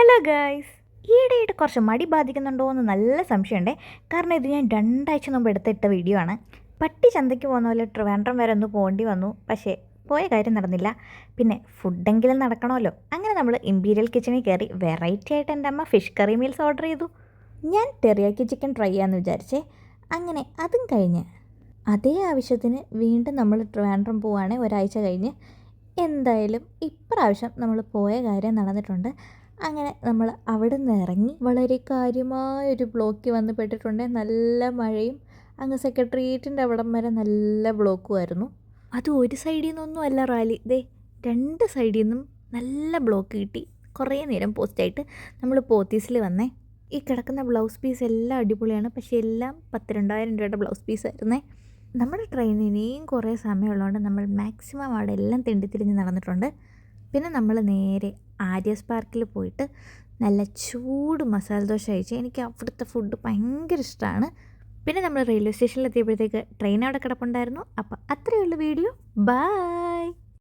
Hello guys, ഈയിടെയായിട്ട് കുറച്ച് മടി ബാധിക്കുന്നുണ്ടോ എന്ന് നല്ല സംശയമുണ്ടേ. കാരണം ഇത് ഞാൻ 2 ആഴ്ച മുമ്പ് എടുത്തിട്ട വീഡിയോ ആണ്. പട്ടി ചന്തയ്ക്ക് പോകുന്ന പോലെ ട്രിവാൻഡ്രം വരെ ഒന്ന് പോകേണ്ടി വന്നു. പക്ഷേ പോയ കാര്യം നടന്നില്ല. പിന്നെ ഫുഡെങ്കിലും നടക്കണമല്ലോ. അങ്ങനെ നമ്മൾ ഇമ്പീരിയൽ കിച്ചണിൽ കയറി വെറൈറ്റി ആയിട്ട് എൻ്റെ അമ്മ ഫിഷ് കറി മീൽസ് ഓർഡർ ചെയ്തു. ഞാൻ ടെറിയാക്കി ചിക്കൻ ട്രൈ ചെയ്യാമെന്ന് വിചാരിച്ചേ. അങ്ങനെ അതും കഴിഞ്ഞ് അതേ ആവശ്യത്തിന് വീണ്ടും നമ്മൾ ട്രിവാൻഡ്രം പോവുകയാണ് ഒരാഴ്ച കഴിഞ്ഞ്. എന്തായാലും ഇപ്രാവശ്യം നമ്മൾ പോയ കാര്യം നടന്നിട്ടുണ്ട്. അങ്ങനെ നമ്മൾ അവിടെ നിന്ന് ഇറങ്ങി വളരെ കാര്യമായൊരു ബ്ലോക്കിൽ വന്ന് പെട്ടിട്ടുണ്ട്. നല്ല മഴയും അങ്ങ് സെക്രട്ടേറിയറ്റിൻ്റെ അവിടം വരെ നല്ല ബ്ലോക്കുമായിരുന്നു. അത് ഒരു സൈഡിൽ നിന്നൊന്നും അല്ല റാലി, 2 സൈഡിൽ നിന്നും നല്ല ബ്ലോക്ക് കിട്ടി. കുറേ നേരം പോസ്റ്റായിട്ട് നമ്മൾ പോത്തീസിൽ വന്നേ. ഈ കിടക്കുന്ന ബ്ലൗസ് പീസ് എല്ലാം അടിപൊളിയാണ്, പക്ഷേ എല്ലാം 10,000-2000 രൂപയുടെ ബ്ലൗസ് പീസായിരുന്നേ. നമ്മുടെ ട്രെയിനിന് ഇനിയും കുറേ സമയമുള്ളതുകൊണ്ട് നമ്മൾ മാക്സിമം അവിടെ എല്ലാം തെണ്ടിത്തിരിഞ്ഞ് നടന്നിട്ടുണ്ട്. പിന്നെ നമ്മൾ നേരെ ആര്യസ് പാർക്കിൽ പോയിട്ട് നല്ല ചൂട് മസാല ദോശ കഴിച്ച്. എനിക്ക് അവിടുത്തെ ഫുഡ് ഭയങ്കര ഇഷ്ടമാണ്. പിന്നെ നമ്മൾ റെയിൽവേ സ്റ്റേഷനിലെത്തിയപ്പോഴത്തേക്ക് ട്രെയിൻ അവിടെ കിടപ്പുണ്ടായിരുന്നു. അപ്പോൾ അത്രയേ ഉള്ളൂ വീഡിയോ. ബൈ.